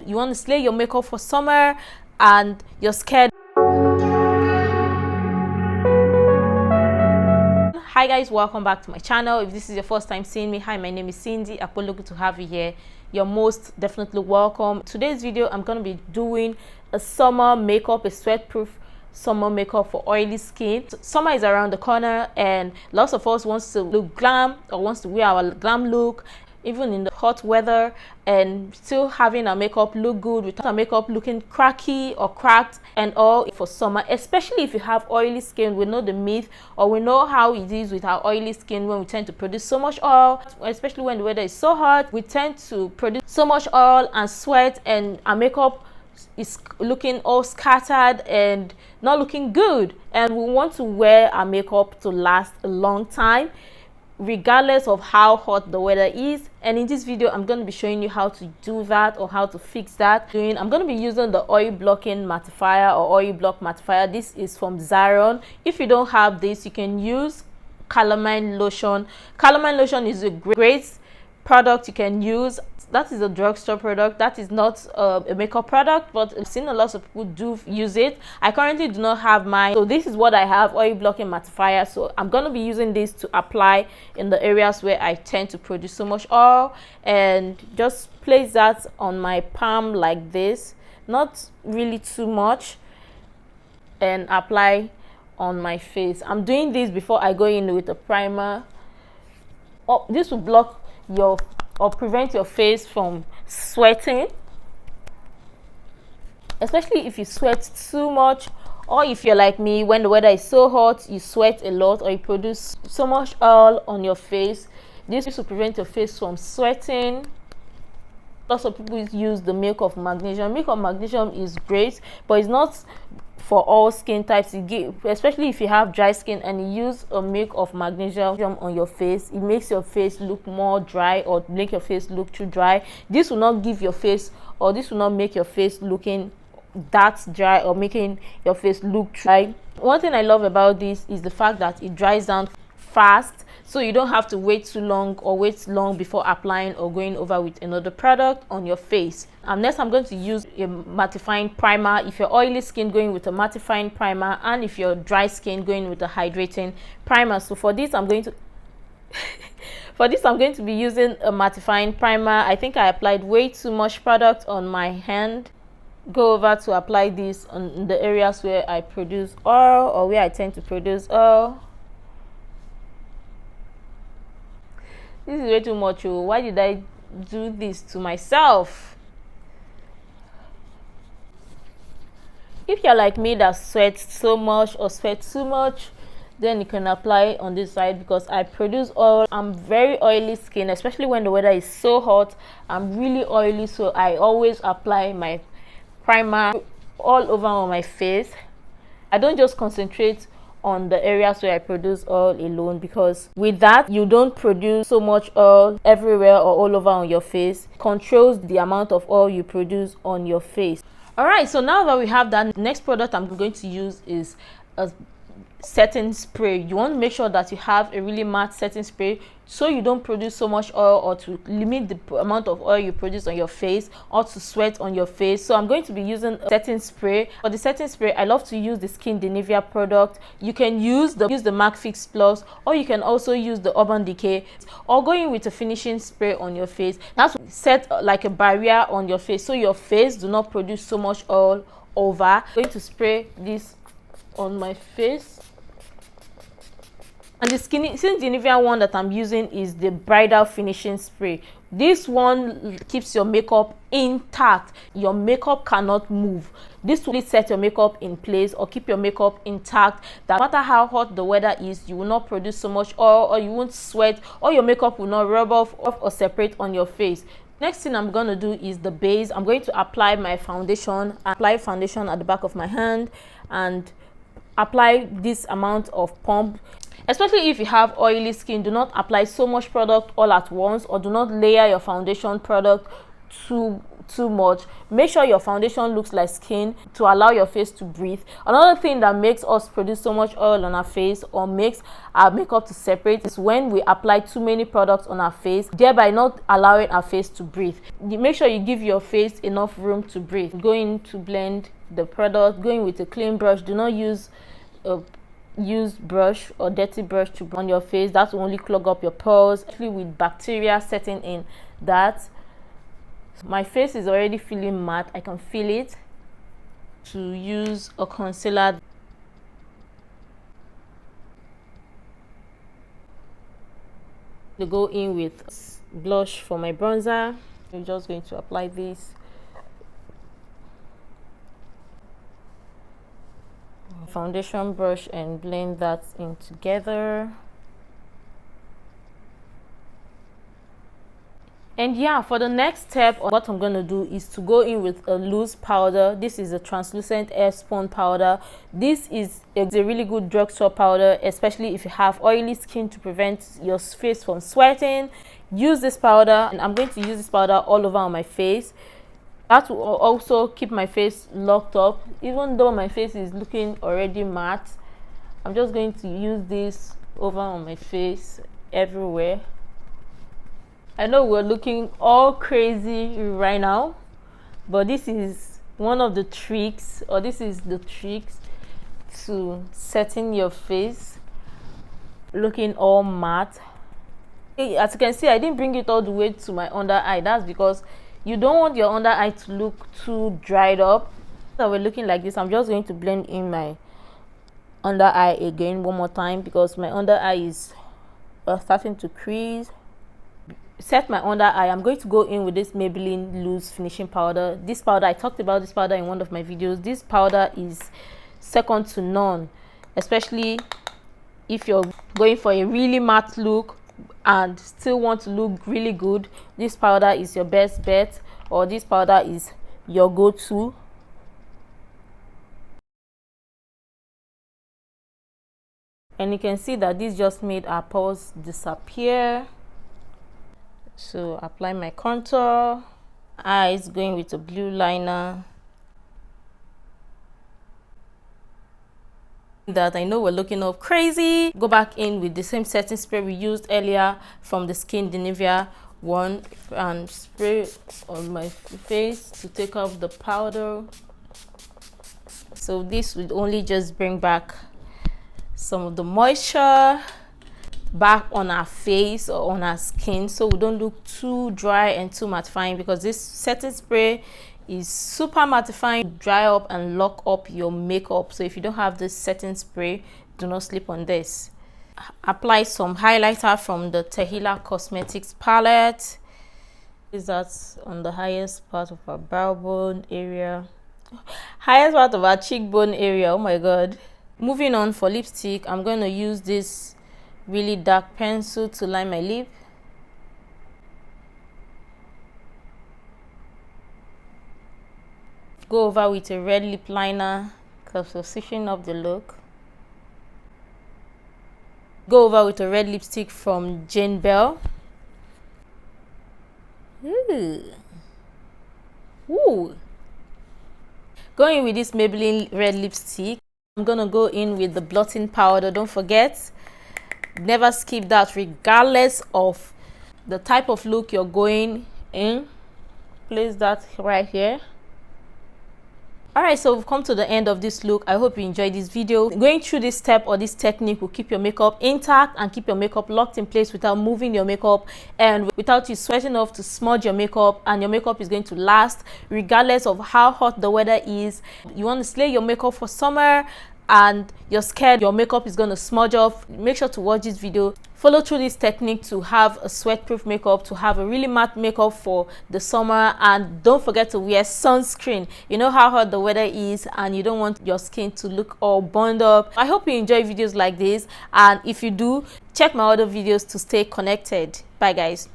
you want to slay your makeup for summer and you're scared. Hi guys, welcome back to my channel. If this is your first time seeing me, hi, my name is Cindy. I'm looking to have you here. You're most definitely welcome. Today's video, I'm going to be doing a summer makeup, a sweat-proof summer makeup for oily skin. Summer is around the corner and lots of us wants to look glam or wants to wear our glam look even in the hot weather, and still having our makeup look good without our makeup looking cracky or cracked and all for summer. Especially if you have oily skin, we know the myth, or we know how it is with our oily skin when we tend to produce so much oil, especially when the weather is so hot. We tend to produce so much oil and sweat, and our makeup is looking all scattered and not looking good, and we want to wear our makeup to last a long time regardless of how hot the weather is. And in this video, I'm going to be showing you how to do that, or how to fix that. I'm going to be using the oil blocking mattifier or oil block mattifier. This is from Zaron. If you don't have this, you can use Calamine Lotion. Calamine Lotion is a great product you can use. That is a drugstore product. That is not a makeup product, but I've seen a lot of people do use it. I currently do not have mine, so this is what I have, oil blocking mattifier. So I'm going to be using this to apply in the areas where I tend to produce so much oil, and just place that on my palm like this, not really too much, and apply on my face. I'm doing this before I go in with a primer. This will block your or prevent your face from sweating, especially if you sweat too much, or if you're like me, when the weather is so hot, you sweat a lot or you produce so much oil on your face. This will prevent your face from sweating. Lots of people use the milk of magnesium. Milk of magnesium is great, but it's not for all skin types. Especially if you have dry skin and you use a milk of magnesium on your face, it makes your face look more dry, or make your face look too dry. This will not give your face, or this will not make your face looking that dry or making your face look dry. One thing I love about this is the fact that it dries down fast, so you don't have to wait too long or wait long before applying or going over with another product on your face. Next, I'm going to use a mattifying primer. If you're oily skin, going with a mattifying primer, and if you're dry skin, going with a hydrating primer. So for this, I'm going to be using a mattifying primer. I think I applied way too much product on my hand. Go over to apply this on the areas where I produce oil, or where I tend to produce oil. This is way too much. Why did I do this to myself? If you're like me that sweats so much or sweats too much, then you can apply on this side, because I produce oil. I'm very oily skin, especially when the weather is so hot. I'm really oily, so I always apply my primer all over on my face. I don't just concentrate on the areas where I produce oil alone, because with that you don't produce so much oil everywhere or all over on your face. It controls the amount of oil you produce on your face. All right, so now that we have that, next product I'm going to use is a setting spray. You want to make sure that you have a really matte setting spray, so you don't produce so much oil, or to limit the amount of oil you produce on your face, or to sweat on your face. So I'm going to be using a setting spray. For the setting spray, I love to use the Skin Denivia product. You can use the MAC Fix Plus, or you can also use the Urban Decay, or going with a finishing spray on your face. That's set like a barrier on your face, so your face do not produce so much oil over. I'm going to spray this on my face. And the Skin Denivia one that I'm using is the bridal finishing spray. This one keeps your makeup intact. Your makeup cannot move. This will set your makeup in place, or keep your makeup intact, that no matter how hot the weather is, you will not produce so much oil, or you won't sweat, or your makeup will not rub off or separate on your face. Next thing I'm going to do is the base. I'm going to apply my foundation. Apply foundation at the back of my hand, and apply this amount of pump. Especially if you have oily skin, do not apply so much product all at once, or do not layer your foundation product too too much. Make sure your foundation looks like skin to allow your face to breathe. Another thing that makes us produce so much oil on our face or makes our makeup to separate is when we apply too many products on our face, thereby not allowing our face to breathe. Make sure you give your face enough room to breathe. Going to blend the product, going with a clean brush. Do not use a brush or dirty brush to on your face. That will only clog up your pores, especially with bacteria setting in. That my face is already feeling matte. I can feel it. To use a concealer, to go in with blush for my bronzer. I'm just going to apply this foundation brush and blend that in together. And yeah, for the next step, what I'm going to do is to go in with a loose powder. This is a translucent air spun powder. This is a really good drugstore powder, especially if you have oily skin, to prevent your face from sweating. Use this powder, and I'm going to use this powder all over on my face. That will also keep my face locked up. Even though my face is looking already matte, I'm just going to use this over on my face everywhere. I know we're looking all crazy right now, but this is one of the tricks, or this is the tricks to setting your face looking all matte. As you can see, I didn't bring it all the way to my under eye. That's because you don't want your under eye to look too dried up. So we're looking like this. I'm just going to blend in my under eye again one more time, because my under eye is starting to crease. Set my under eye. I'm going to go in with this Maybelline loose finishing powder. This powder, I talked about this powder in one of my videos. This powder is second to none, especially if you're going for a really matte look and still want to look really good. This powder is your best bet, or this powder is your go-to. And you can see that this just made our pores disappear. So apply my contour, eyes, going with a blue liner. That I know we're looking up crazy. Go back in with the same setting spray we used earlier from the Skin Nivea one, and spray on my face to take off the powder. So this would only just bring back some of the moisture back on our face or on our skin, so we don't look too dry and too mattifying, because this setting spray is super mattifying, dry up and lock up your makeup. So if you don't have this setting spray, do not sleep on this. Apply some highlighter from the Tehila Cosmetics palette. Is that on the highest part of our brow bone area, highest part of our cheekbone area. Oh my god. Moving on, for lipstick, I'm going to use this really dark pencil to line my lip. Go over with a red lip liner because we're switching up the look. Go over with a red lipstick from Jane Bell. Ooh. Going with this Maybelline red lipstick, I'm gonna go in with the blotting powder. Don't forget, never skip that, regardless of the type of look you're going in. Place that right here. Alright, so we've come to the end of this look. I hope you enjoyed this video. Going through this step or this technique will keep your makeup intact and keep your makeup locked in place without moving your makeup and without you sweating off to smudge your makeup, and your makeup is going to last regardless of how hot the weather is. You want to slay your makeup for summer and you're scared your makeup is going to smudge off, make sure to watch this video. Follow through this technique to have a sweat-proof makeup, to have a really matte makeup for the summer. And don't forget to wear sunscreen. You know how hot the weather is and you don't want your skin to look all burned up. I hope you enjoy videos like this, and if you do, check my other videos to stay connected. Bye guys.